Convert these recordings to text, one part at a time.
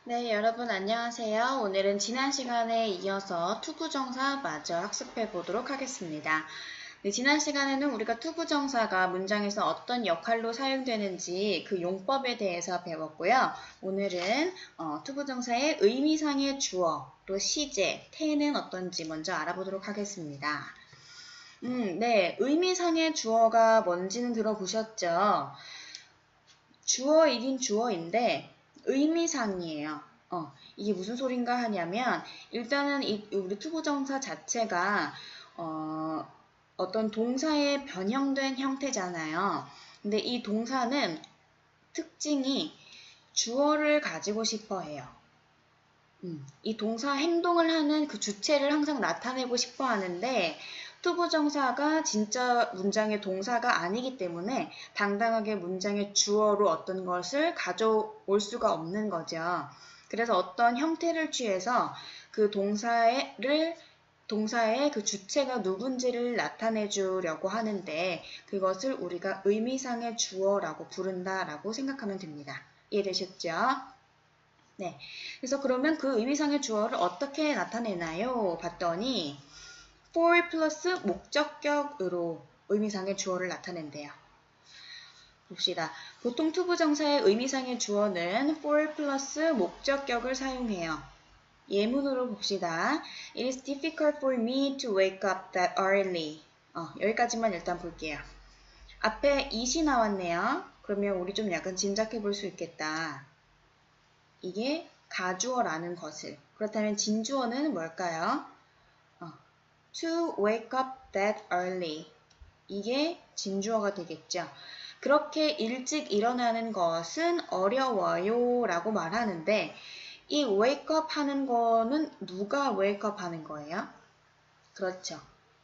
네, 여러분 안녕하세요. 오늘은 지난 시간에 이어서 투부정사 마저 학습해 보도록 하겠습니다. 네, 지난 시간에는 우리가 투부정사가 문장에서 어떤 역할로 사용되는지 그 용법에 대해서 배웠고요. 오늘은 투부정사의 의미상의 주어, 또 시제, 태는 어떤지 먼저 알아보도록 하겠습니다. 네, 의미상의 주어가 뭔지는 들어보셨죠? 주어이긴 주어인데 의미상이에요. 이게 무슨 소린가 하냐면 일단은 우리 투부정사 자체가 어떤 동사의 변형된 형태잖아요. 근데 이 동사는 특징이 주어를 가지고 싶어 해요. 이 동사 행동을 하는 그 주체를 항상 나타내고 싶어 하는데 투부정사가 진짜 문장의 동사가 아니기 때문에 당당하게 문장의 주어로 어떤 것을 가져올 수가 없는 거죠. 그래서 어떤 형태를 취해서 그 동사의 그 주체가 누군지를 나타내 주려고 하는데 그것을 우리가 의미상의 주어라고 부른다라고 생각하면 됩니다. 이해되셨죠? 네. 그래서 그러면 그 의미상의 주어를 어떻게 나타내나요? 봤더니 for 플러스 목적격으로 의미상의 주어를 나타낸대요. 봅시다. 보통 투부정사의 의미상의 주어는 for 플러스 목적격을 사용해요. 예문으로 봅시다. It is difficult for me to wake up that early. 여기까지만 일단 볼게요. 앞에 it이 나왔네요. 그러면 우리 좀 약간 짐작해 볼 수 있겠다. 이게 가주어라는 것을. 그렇다면 진주어는 뭘까요? To wake up that early. 이게 진주어가 되겠죠. 그렇게 일찍 일어나는 것은 어려워요 라고 말하는데 이 wake up 하는 거는 누가 wake up 하는 거예요? 그렇죠.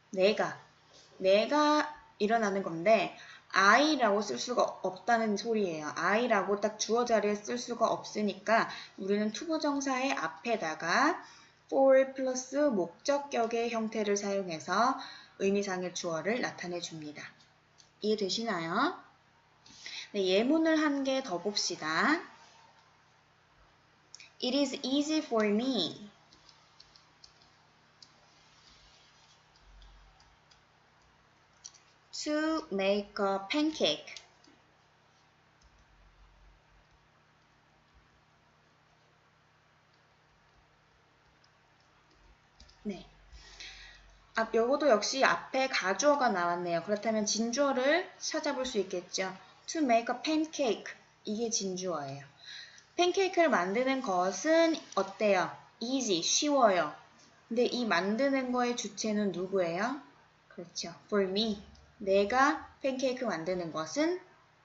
내가 일어나는 건데 I라고 쓸 수가 없다는 소리예요. I라고 딱 주어 자리에 쓸 수가 없으니까 우리는 투부정사의 앞에다가 for 플러스 목적격의 형태를 사용해서 의미상의 주어를 나타내 줍니다. 이해되시나요? 네, 예문을 한 개 더 봅시다. It is easy for me to make a pancake. 네. 요것도 역시 앞에 가주어가 나왔네요. 그렇다면 진주어를 찾아볼 수 있겠죠. To make a pancake. 이게 진주어예요. 팬케이크를 만드는 것은 어때요? easy, 쉬워요. 근데 이 만드는 거의 주체는 누구예요? 그렇죠. for me. 내가 팬케이크 만드는 것은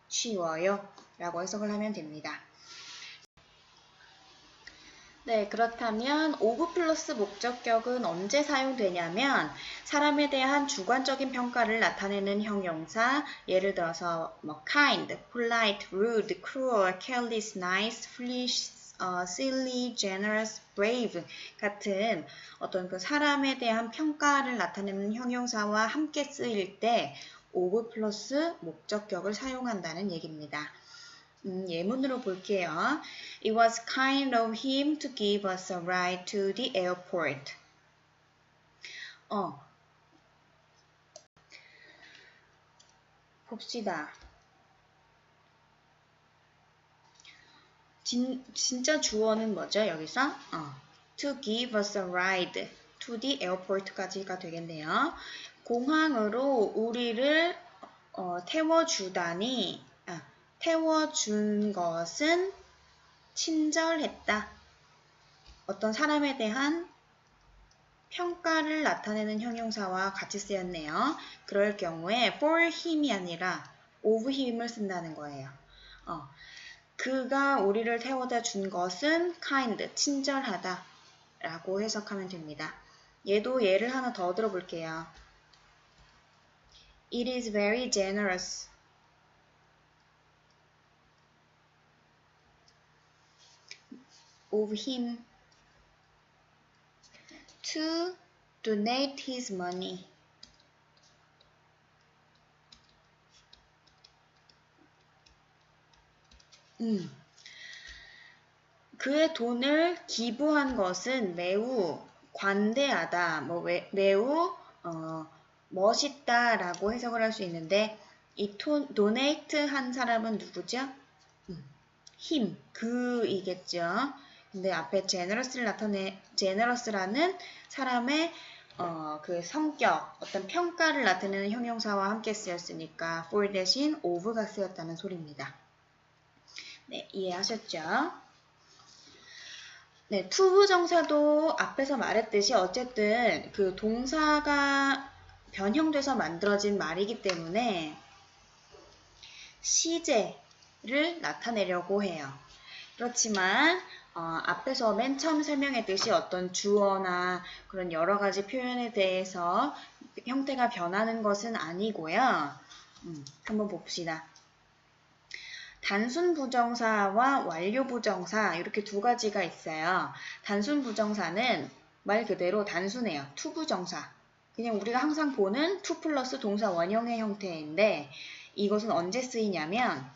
쉬워요. 라고 해석을 하면 됩니다. 네, 그렇다면 오브 플러스 목적격은 언제 사용되냐면 사람에 대한 주관적인 평가를 나타내는 형용사, 예를 들어서 kind, polite, rude, cruel, careless, nice, foolish, silly, generous, brave 같은 어떤 그 사람에 대한 평가를 나타내는 형용사와 함께 쓰일 때 오브 플러스 목적격을 사용한다는 얘기입니다. 예문으로 볼게요. It was kind of him to give us a ride to the airport. 봅시다. 진짜 주어는 뭐죠, 여기서? To give us a ride to the airport까지가 되겠네요. 공항으로 우리를 태워준 것은 친절했다. 어떤 사람에 대한 평가를 나타내는 형용사와 같이 쓰였네요. 그럴 경우에 for him이 아니라 of him을 쓴다는 거예요. 그가 우리를 태워다 준 것은 kind, 친절하다 라고 해석하면 됩니다. 얘도 예를 하나 더 들어볼게요. It is very generous of him to donate his money. 그의 돈을 기부한 것은 매우 관대하다, 매우 멋있다라고 해석을 할 수 있는데 이 donate 한 사람은 누구죠? him, 그이겠죠. 근데 앞에 generous라는 사람의 그 성격, 어떤 평가를 나타내는 형용사와 함께 쓰였으니까 for 대신 of가 쓰였다는 소리입니다. 네, 이해하셨죠? 네, 투부정사도 앞에서 말했듯이 어쨌든 그 동사가 변형돼서 만들어진 말이기 때문에 시제를 나타내려고 해요. 그렇지만 앞에서 맨 처음 설명했듯이 어떤 주어나 그런 여러 가지 표현에 대해서 형태가 변하는 것은 아니고요. 한번 봅시다. 단순 부정사와 완료 부정사 이렇게 두 가지가 있어요. 단순 부정사는 말 그대로 단순해요. 투부정사. 그냥 우리가 항상 보는 투 플러스 동사 원형의 형태인데 이것은 언제 쓰이냐면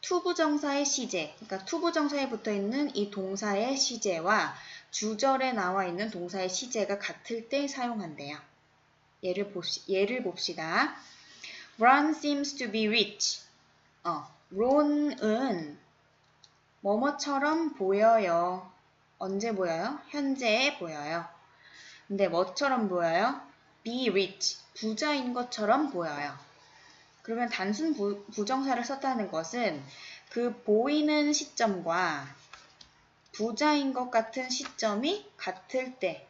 투부정사의 시제, 그러니까 투부정사에 붙어있는 이 동사의 시제와 주절에 나와 있는 동사의 시제가 같을 때 사용한대요. 예를 봅시다. Ron seems to be rich. 론은 뭐뭐처럼 보여요. 언제 보여요? 현재에 보여요. 근데 뭐처럼 보여요? be rich. 부자인 것처럼 보여요. 그러면 단순 부정사를 썼다는 것은 그 보이는 시점과 부자인 것 같은 시점이 같을 때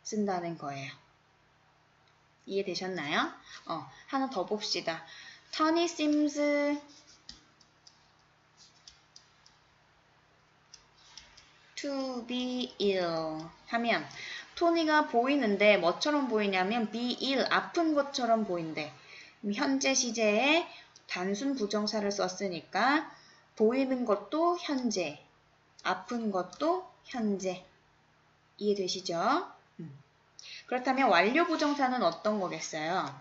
쓴다는 거예요. 이해되셨나요? 하나 더 봅시다. Tony seems to be ill 하면 토니가 보이는데 뭐처럼 보이냐면 be ill, 아픈 것처럼 보인대. 현재 시제에 단순 부정사를 썼으니까 보이는 것도 현재, 아픈 것도 현재. 이해되시죠? 그렇다면 완료 부정사는 어떤 거겠어요?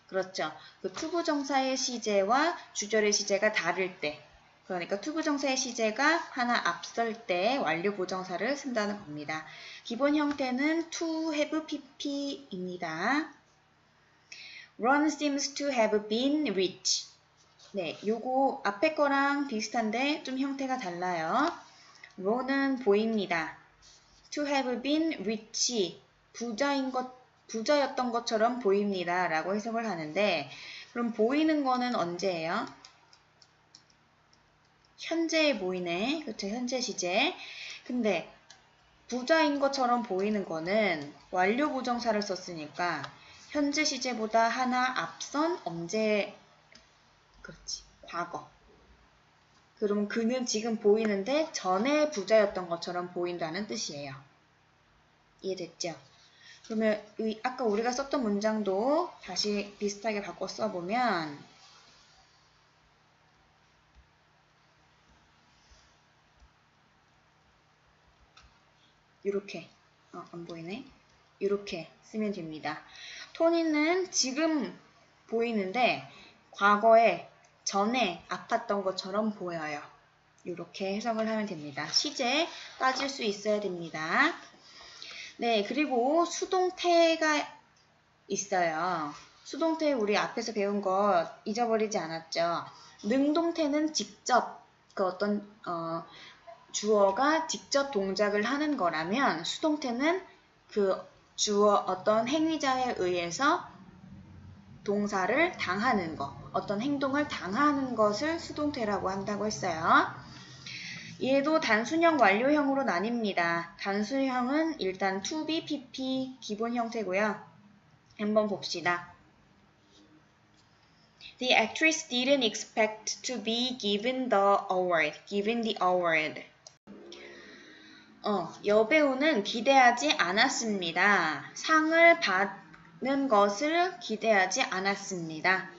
그렇죠. 그 투부정사의 시제와 주절의 시제가 다를 때, 그러니까 투부정사의 시제가 하나 앞설 때 완료 부정사를 쓴다는 겁니다. 기본 형태는 to have pp입니다. Ron seems to have been rich. 네, 요거 앞에 거랑 비슷한데 좀 형태가 달라요. Ron은 보입니다. To have been rich, 부자였던 것처럼 보입니다. 라고 해석을 하는데 그럼 보이는 거는 언제예요? 현재에 보이네. 그쵸? 현재 시제. 근데 부자인 것처럼 보이는 거는 완료 부정사를 썼으니까 현재 시제보다 하나 앞선 언제, 그렇지, 과거. 그럼 그는 지금 보이는데 전에 부자였던 것처럼 보인다는 뜻이에요. 이해됐죠? 그러면 아까 우리가 썼던 문장도 다시 비슷하게 바꿔 써보면 이렇게 안 보이네. 이렇게 쓰면 됩니다. 토니는 지금 보이는데 과거에 전에 아팠던 것처럼 보여요. 이렇게 해석을 하면 됩니다. 시제에 빠질 수 있어야 됩니다. 네, 그리고 수동태가 있어요. 수동태 우리 앞에서 배운 거 잊어버리지 않았죠? 능동태는 직접 그 어떤 주어가 직접 동작을 하는 거라면 수동태는 그 주어 어떤 행위자에 의해서 동사를 당하는 것, 어떤 행동을 당하는 것을 수동태라고 한다고 했어요. 얘도 단순형, 완료형으로 나뉩니다. 단순형은 일단 to be, pp 기본 형태고요. 한번 봅시다. The actress didn't expect to be given the award. 여배우는 기대하지 않았습니다. 상을 받는 것을 기대하지 않았습니다.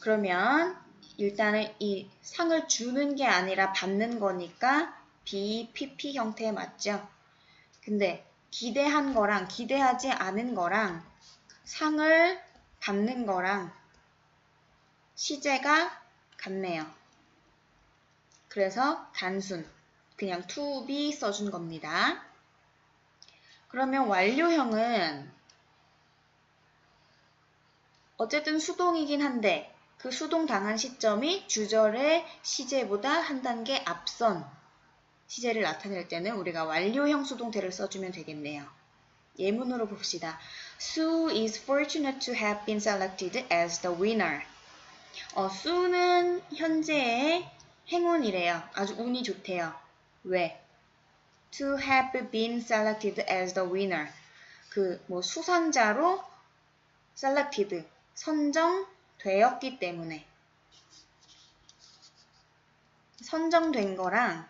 그러면 일단은 이 상을 주는 게 아니라 받는 거니까 BPP 형태 맞죠? 근데 기대한 거랑 기대하지 않은 거랑 상을 받는 거랑 시제가 같네요. 그래서 단순. 그냥 to be 써준 겁니다. 그러면 완료형은 어쨌든 수동이긴 한데 그 수동당한 시점이 주절의 시제보다 한 단계 앞선 시제를 나타낼 때는 우리가 완료형 수동태를 써주면 되겠네요. 예문으로 봅시다. Sue is fortunate to have been selected as the winner. 수는 현재의 행운이래요. 아주 운이 좋대요. 왜? To have been selected as the winner. 수상자로 selected, 선정되었기 때문에. 선정된 거랑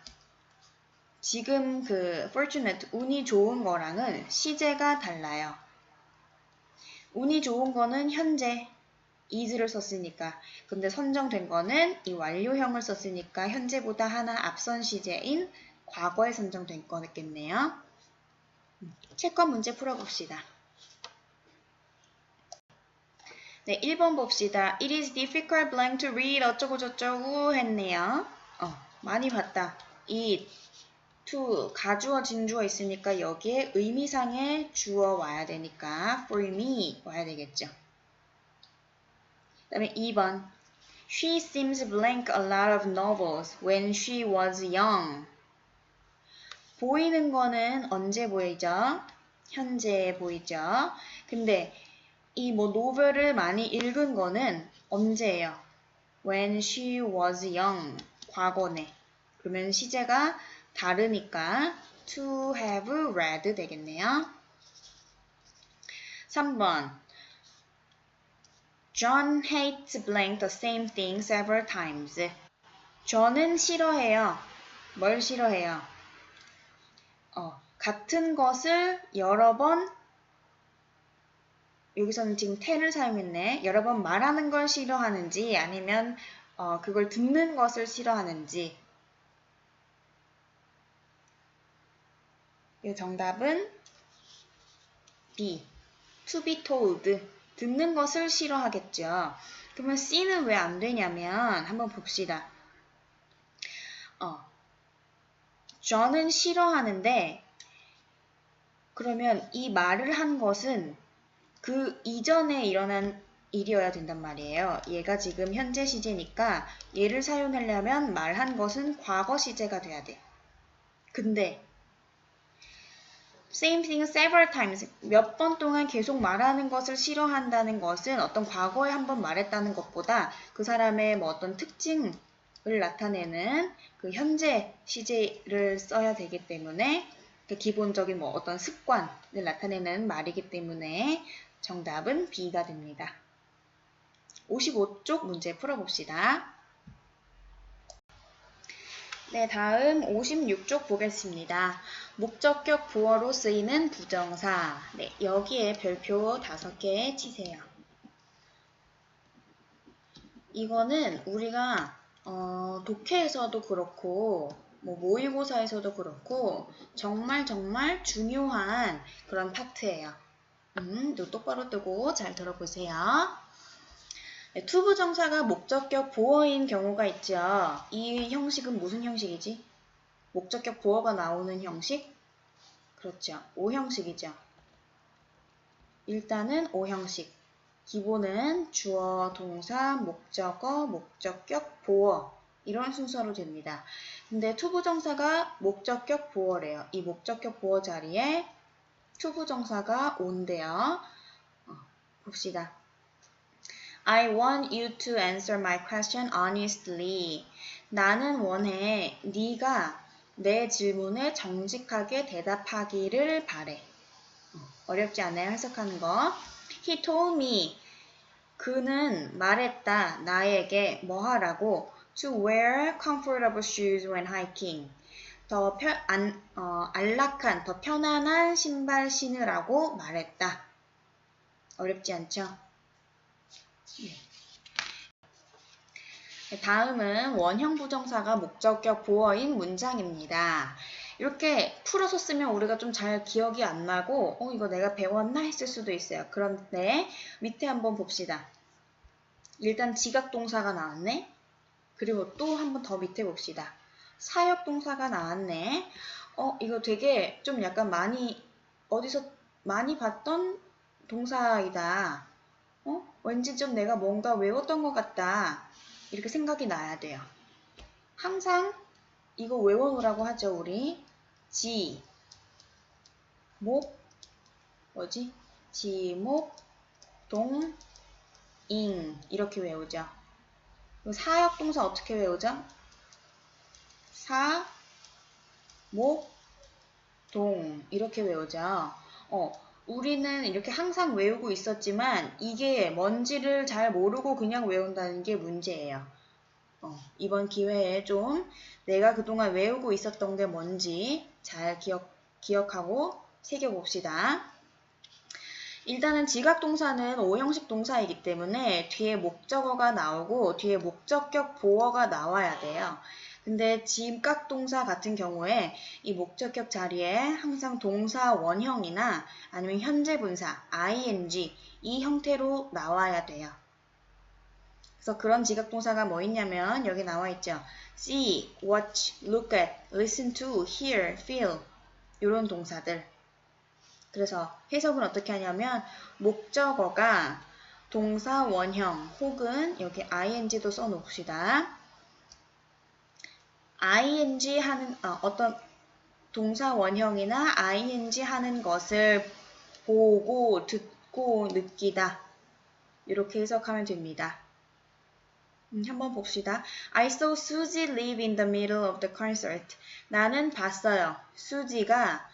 지금 fortunate, 운이 좋은 거랑은 시제가 달라요. 운이 좋은 거는 현재 is를 썼으니까. 근데 선정된 거는 이 완료형을 썼으니까 현재보다 하나 앞선 시제인 과거에 선정된 거겠네요. 채권 문제 풀어봅시다. 네, 1번 봅시다. It is difficult blank to read 어쩌고 저쩌고 했네요. 많이 봤다. it, to, 가주어, 진주어 있으니까 여기에 의미상의 주어 와야 되니까 for me 와야 되겠죠. 그 다음에 2번. She seems blank a lot of novels when she was young. 보이는 거는 언제 보이죠? 현재 보이죠? 근데 이 노벨을 많이 읽은 거는 언제예요? When she was young. 과거네. 그러면 시제가 다르니까 to have read 되겠네요. 3번. John hates blank the same thing several times. John은 싫어해요. 뭘 싫어해요? 같은 것을 여러 번, 여기서는 지금 te를 사용했네. 여러 번 말하는 걸 싫어하는지 아니면 그걸 듣는 것을 싫어하는지. 이 정답은 B. To be told. 듣는 것을 싫어하겠죠. 그러면 C는 왜 안 되냐면 한번 봅시다. John은 싫어하는데 그러면 이 말을 한 것은 그 이전에 일어난 일이어야 된단 말이에요. 얘가 지금 현재 시제니까 얘를 사용하려면 말한 것은 과거 시제가 돼야 돼. 근데 same thing several times 몇 번 동안 계속 말하는 것을 싫어한다는 것은 어떤 과거에 한번 말했다는 것보다 그 사람의 어떤 특징을 나타내는 그 현재 시제를 써야 되기 때문에 그 기본적인 어떤 습관을 나타내는 말이기 때문에 정답은 B가 됩니다. 55쪽 문제 풀어봅시다. 네, 다음 56쪽 보겠습니다. 목적격 보어로 쓰이는 부정사. 네, 여기에 별표 5개 치세요. 이거는 우리가 독해에서도 그렇고 모의고사에서도 그렇고 정말 중요한 그런 파트예요. 눈 똑바로 뜨고 잘 들어보세요. 네, 투부정사가 목적격 보어인 경우가 있죠. 이 형식은 무슨 형식이지? 목적격 보어가 나오는 형식? 그렇죠. O형식이죠. 일단은 O형식. 기본은 주어, 동사, 목적어, 목적격, 보어 이런 순서로 됩니다. 근데 투부정사가 목적격 보어래요. 이 목적격 보어 자리에 투부정사가 온대요. 봅시다. I want you to answer my question honestly. 나는 원해 네가 내 질문에 정직하게 대답하기를 바래. 어렵지 않아요? 해석하는 거. He told me. 그는 말했다. 나에게 뭐 하라고? To wear comfortable shoes when hiking. 더 안락한, 더 편안한 신발 신으라고 말했다. 어렵지 않죠? 네. 다음은 원형 부정사가 목적격 보어인 문장입니다. 이렇게 풀어서 쓰면 우리가 좀 잘 기억이 안 나고 이거 내가 배웠나 했을 수도 있어요. 그런데 밑에 한번 봅시다. 일단 지각동사가 나왔네. 그리고 또 한 번 더 밑에 봅시다. 사역동사가 나왔네. 이거 되게 좀 약간 어디서 많이 봤던 동사이다. 왠지 좀 내가 뭔가 외웠던 것 같다. 이렇게 생각이 나야 돼요. 항상 이거 외워놓으라고 하죠, 우리. 지, 목, 뭐지? 지목, 동, 잉. 이렇게 외우죠. 사역동사 어떻게 외우죠? 사, 목, 동. 이렇게 외우죠. 우리는 이렇게 항상 외우고 있었지만 이게 뭔지를 잘 모르고 그냥 외운다는 게 문제예요. 이번 기회에 좀 내가 그동안 외우고 있었던 게 뭔지 잘 기억하고 새겨봅시다. 일단은 지각동사는 오형식 동사이기 때문에 뒤에 목적어가 나오고 뒤에 목적격 보어가 나와야 돼요. 근데 지각동사 같은 경우에 이 목적격 자리에 항상 동사 원형이나 아니면 현재 분사, ing 이 형태로 나와야 돼요. 그래서 그런 지각동사가 뭐 있냐면 여기 나와 있죠. see, watch, look at, listen to, hear, feel 이런 동사들. 그래서 해석은 어떻게 하냐면 목적어가 동사 원형 혹은 여기 ing도 써놓읍시다. ing 하는 어떤 동사 원형이나 ing 하는 것을 보고 듣고 느끼다. 이렇게 해석하면 됩니다. 한번 봅시다. I saw Suzy leave in the middle of the concert. 나는 봤어요. 수지가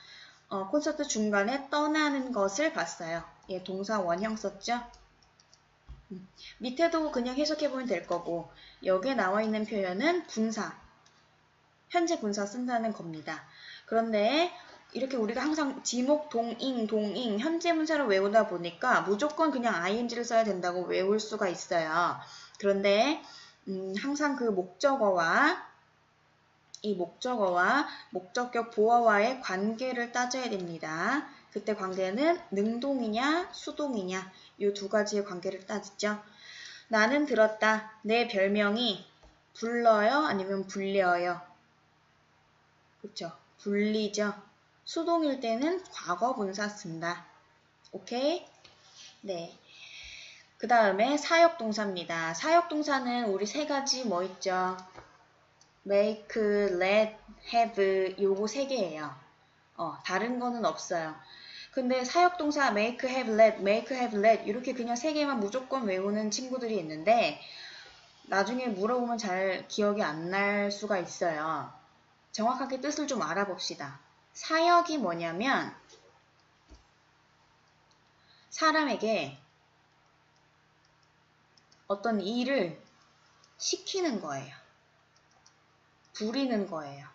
콘서트 중간에 떠나는 것을 봤어요. 예, 동사 원형 썼죠? 밑에도 그냥 해석해보면 될 거고 여기에 나와 있는 표현은 분사, 현재 분사 쓴다는 겁니다. 그런데 이렇게 우리가 항상 지목, 동잉 현재 분사를 외우다 보니까 무조건 그냥 ing를 써야 된다고 외울 수가 있어요. 그런데 항상 그 이 목적어와 목적격 보어와의 관계를 따져야 됩니다. 그때 관계는 능동이냐 수동이냐 이 두 가지의 관계를 따지죠. 나는 들었다. 내 별명이 불러요 아니면 불려요. 그쵸? 불리죠. 수동일 때는 과거 분사 쓴다. 오케이? 네. 그 다음에 사역동사입니다. 사역동사는 우리 세 가지 뭐 있죠? make, let, have 요거 세 개예요. 다른 거는 없어요. 근데 사역동사 make, have, let 이렇게 그냥 세 개만 무조건 외우는 친구들이 있는데 나중에 물어보면 잘 기억이 안 날 수가 있어요. 정확하게 뜻을 좀 알아봅시다. 사역이 뭐냐면 사람에게 어떤 일을 시키는 거예요. 부리는 거예요.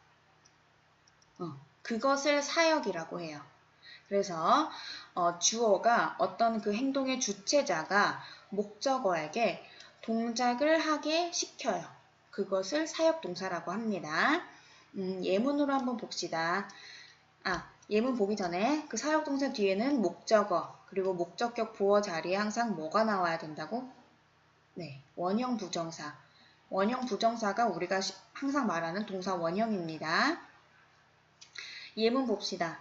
그것을 사역이라고 해요. 그래서 주어가 어떤 그 행동의 주체자가 목적어에게 동작을 하게 시켜요. 그것을 사역동사라고 합니다. 예문으로 한번 봅시다. 예문 보기 전에 그 사역동사 뒤에는 목적어 그리고 목적격 보어 자리에 항상 뭐가 나와야 된다고? 네, 원형 부정사. 원형 부정사가 우리가 항상 말하는 동사 원형입니다. 예문 봅시다.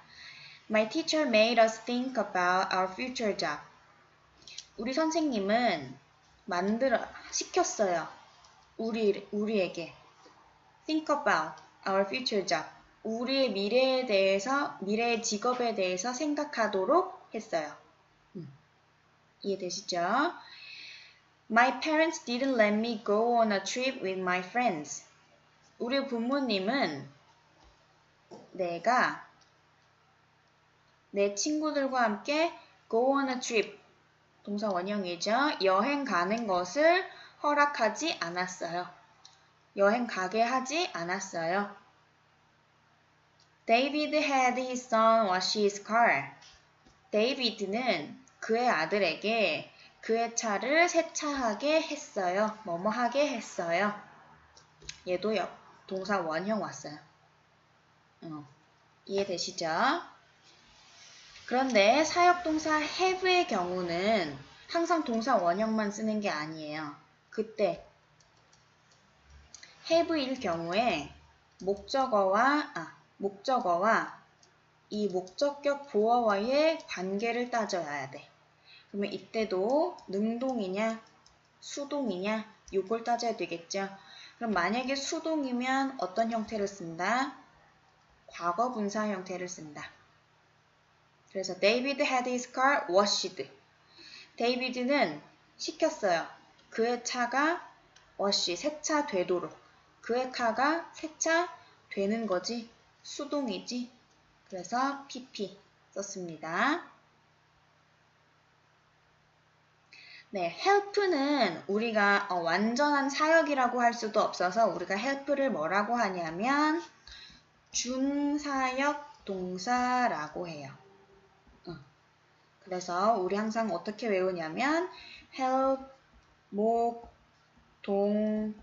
My teacher made us think about our future job. 우리 선생님은 시켰어요. 우리에게 think about our future job. 우리의 미래의 직업에 대해서 생각하도록 했어요. 이해되시죠? My parents didn't let me go on a trip with my friends. 우리 부모님은 내가 내 친구들과 함께 go on a trip, 동사 원형이죠. 여행 가는 것을 허락하지 않았어요. 여행 가게 하지 않았어요. David had his son wash his car. 데이비드는 그의 아들에게 그의 차를 세차하게 했어요. 뭐뭐 하게 했어요. 얘도 동사 원형 왔어요. 이해되시죠? 그런데 사역동사 have의 경우는 항상 동사 원형만 쓰는 게 아니에요. 그때 have일 경우에 목적어와 이 목적격 보어와의 관계를 따져야 돼. 그러면 이때도 능동이냐 수동이냐 요걸 따져야 되겠죠. 그럼 만약에 수동이면 어떤 형태를 쓴다? 과거 분사 형태를 쓴다. 그래서 David had his car washed. 데이비드는 시켰어요. 그의 차가 wash, 세차되도록. 그의 차가 세차되는 거지. 수동이지. 그래서 PP 썼습니다. 네, help는 우리가 완전한 사역이라고 할 수도 없어서 우리가 help를 뭐라고 하냐면 준사역 동사라고 해요. 그래서 우리 항상 어떻게 외우냐면 help, 목, 동,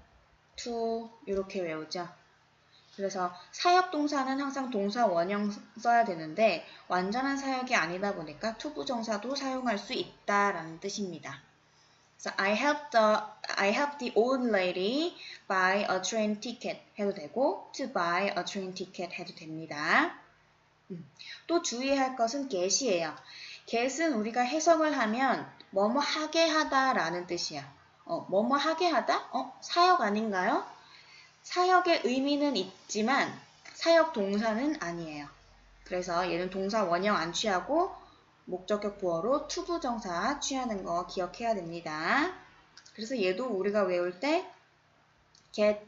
to 이렇게 외우죠. 그래서 사역 동사는 항상 동사 원형 써야 되는데 완전한 사역이 아니다 보니까 투부정사도 사용할 수 있다라는 뜻입니다. 그래서 I helped the old lady buy a train ticket 해도 되고 to buy a train ticket 해도 됩니다. 또 주의할 것은 get이에요. get은 우리가 해석을 하면 뭐뭐 하게 하다라는 뜻이야. 뭐뭐 하게 하다? 사역 아닌가요? 사역의 의미는 있지만 사역 동사는 아니에요. 그래서 얘는 동사 원형 안 취하고 목적격 보어로 투부정사 취하는 거 기억해야 됩니다. 그래서 얘도 우리가 외울 때 get,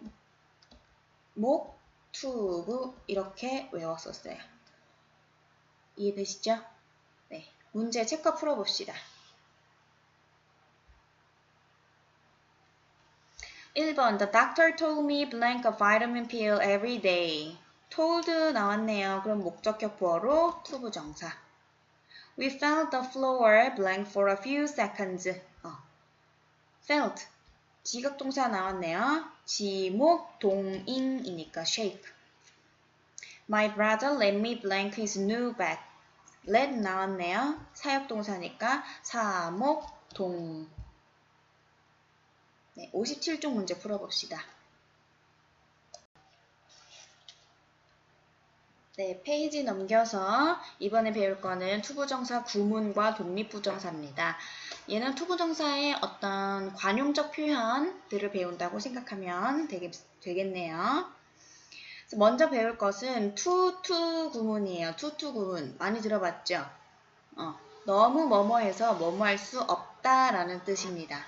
목, 투부 이렇게 외웠었어요. 이해되시죠? 네, 문제 체크 풀어봅시다. 1번 The doctor told me blank a vitamin pill every day. told 나왔네요. 그럼 목적격 보어로 투부정사. We felt the floor blank for a few seconds. felt 지각동사 나왔네요. 지목 동인이니까 shake. My brother let me blank his new bag. let 나왔네요. 사역동사니까 사목 동. 네, 57쪽 문제 풀어봅시다. 네, 페이지 넘겨서 이번에 배울 거는 투부정사 구문과 독립부정사입니다. 얘는 투부정사의 어떤 관용적 표현들을 배운다고 생각하면 되겠네요. 그래서 먼저 배울 것은 투 구문이에요. 투 구문. 많이 들어봤죠? 너무 뭐뭐해서 뭐뭐 할 수 없다라는 뜻입니다.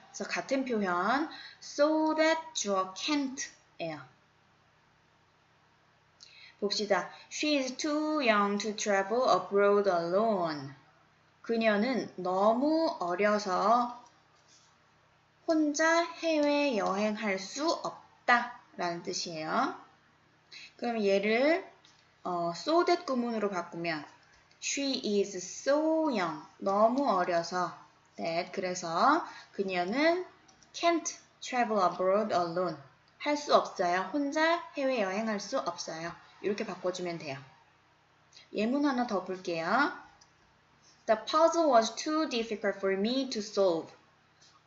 그래서 같은 표현 so that 주어 can't예요. 봅시다. She is too young to travel abroad alone. 그녀는 너무 어려서 혼자 해외 여행할 수 없다 라는 뜻이에요. 그럼 얘를 so that 구문으로 바꾸면 She is so young. 너무 어려서 that 그래서 그녀는 can't travel abroad alone. 할 수 없어요. 혼자 해외 여행할 수 없어요. 이렇게 바꿔주면 돼요. 예문 하나 더 볼게요. The puzzle was too difficult for me to solve.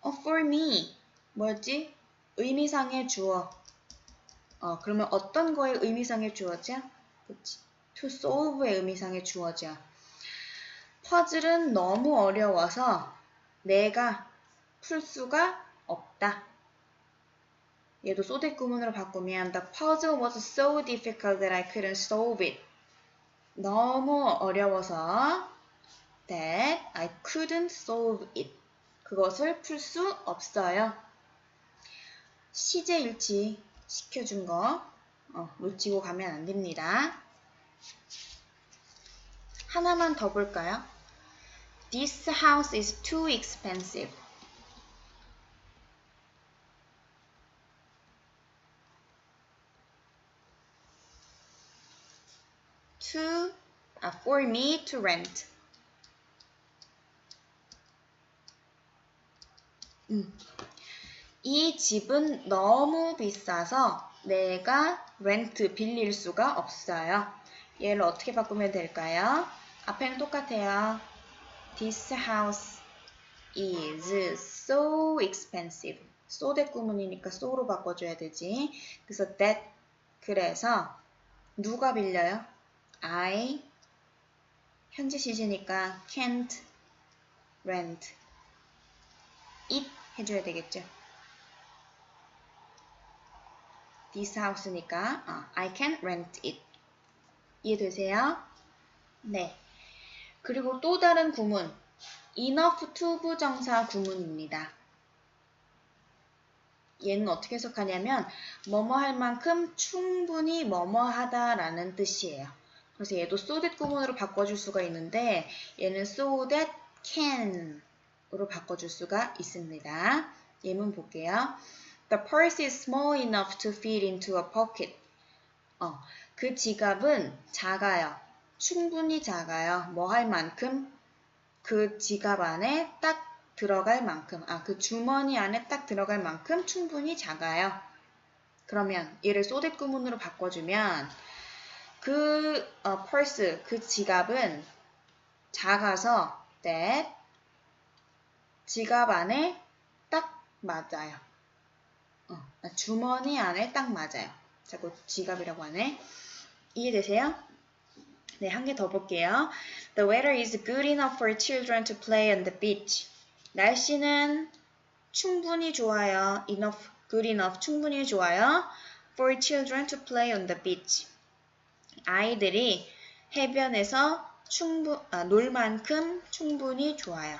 For me. 뭐였지? 의미상의 주어. 그러면 어떤 거의 의미상의 주어죠? 그치? To solve의 의미상의 주어죠. 퍼즐은 너무 어려워서 내가 풀 수가 없다. 얘도 so that 구문으로 바꾸면 The puzzle was so difficult that I couldn't solve it. 너무 어려워서 that I couldn't solve it. 그것을 풀 수 없어요. 시제 일치 시켜준 거 놓치고 가면 안 됩니다. 하나만 더 볼까요? This house is too expensive. For me to rent. 이 집은 너무 비싸서 내가 렌트 빌릴 수가 없어요. 얘를 어떻게 바꾸면 될까요? 앞에는 똑같아요. This house is so expensive. so that 구문이니까 so로 바꿔줘야 되지. 그래서 that 그래서 누가 빌려요? I 현재 시제니까 can't rent it 해줘야 되겠죠. This house니까 I can't rent it. 이해되세요? 네. 그리고 또 다른 구문 enough to 부정사 구문입니다. 얘는 어떻게 해석하냐면 뭐뭐 할 만큼 충분히 뭐뭐 하다라는 뜻이에요. 그래서 얘도 so that 구문으로 바꿔줄 수가 있는데 얘는 so that can 으로 바꿔줄 수가 있습니다. 예문 볼게요. The purse is small enough to fit into a pocket. 그 지갑은 작아요. 충분히 작아요. 뭐 할 만큼? 그 지갑 안에 딱 들어갈 만큼, 그 주머니 안에 딱 들어갈 만큼 충분히 작아요. 그러면 얘를 so that 구문으로 바꿔주면 그 purse, 그 지갑은 작아서 that 지갑 안에 딱 맞아요. 주머니 안에 딱 맞아요. 자꾸 지갑이라고 하네. 이해되세요? 네, 한 개 더 볼게요. The weather is good enough for children to play on the beach. 날씨는 충분히 좋아요. enough, good enough, 충분히 좋아요. For children to play on the beach. 아이들이 해변에서 놀 만큼 충분히 좋아요.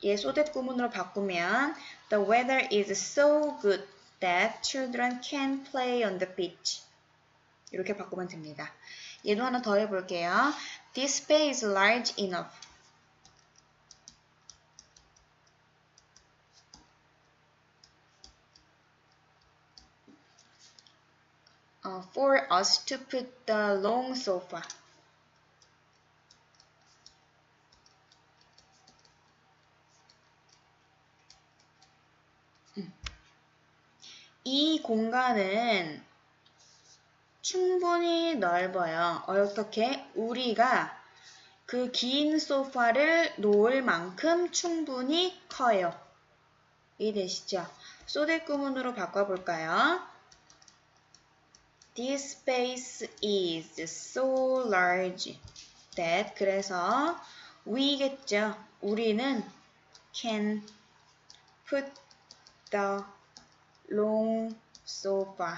얘 so that 구문으로 바꾸면 The weather is so good that children can play on the beach. 이렇게 바꾸면 됩니다. 얘도 하나 더 해볼게요. This space is large enough. For us to put the long sofa. 이 공간은 충분히 넓어요. 어떻게? 우리가 그 긴 소파를 놓을 만큼 충분히 커요. 이해되시죠? so that 구문으로 바꿔볼까요? This space is so large that 그래서 we겠죠. 우리는 can put the long sofa.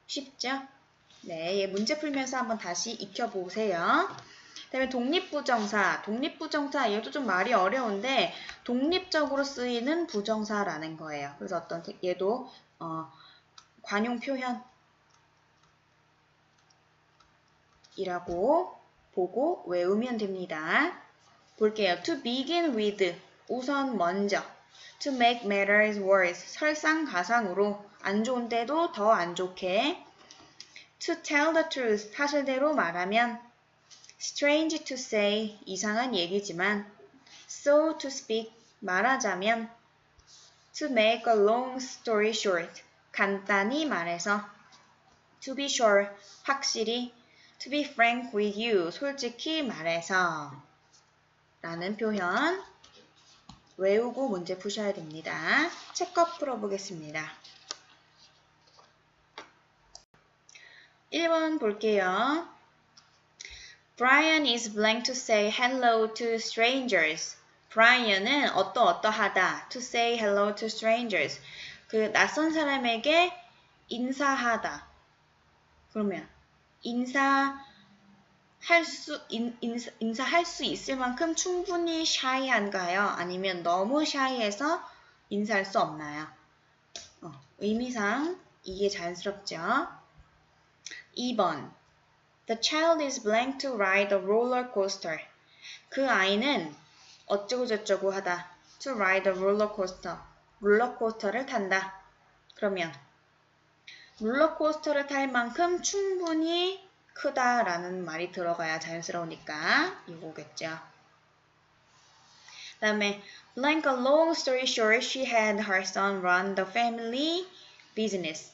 쉽죠? 네, 얘 문제 풀면서 한번 다시 익혀보세요. 그 다음에 독립부정사. 독립부정사, 얘도 좀 말이 어려운데 독립적으로 쓰이는 부정사라는 거예요. 그래서 얘도 관용 표현이라고 보고 외우면 됩니다. 볼게요. To begin with, 우선 먼저. To make matters worse, 설상가상으로 안 좋은데도 더 안 좋게. To tell the truth, 사실대로 말하면. Strange to say, 이상한 얘기지만. So to speak, 말하자면. To make a long story short, 간단히 말해서. To be sure, 확실히. To be frank with you, 솔직히 말해서. 라는 표현 외우고 문제 푸셔야 됩니다. 책거 풀어보겠습니다. 1번 볼게요. Brian is blank to say hello to strangers. Brian은 어떠하다. To say hello to strangers. 그 낯선 사람에게 인사하다. 그러면 인사할 수 있을 만큼 충분히 샤이한가요? 아니면 너무 샤이해서 인사할 수 없나요? 의미상 이게 자연스럽죠? 2번. The child is blank to ride a roller coaster. 그 아이는 어쩌고저쩌고 하다. To ride a roller coaster. 롤러코스터를 탄다. 그러면 롤러코스터를 탈 만큼 충분히 크다라는 말이 들어가야 자연스러우니까 이거겠죠. 그 다음에 blank a long story short, she had her son run the family business.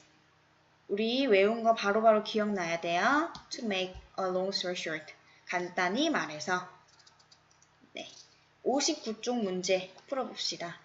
우리 외운 거 바로바로 기억나야 돼요. To make a long story short. 간단히 말해서. 네, 59쪽 문제 풀어봅시다.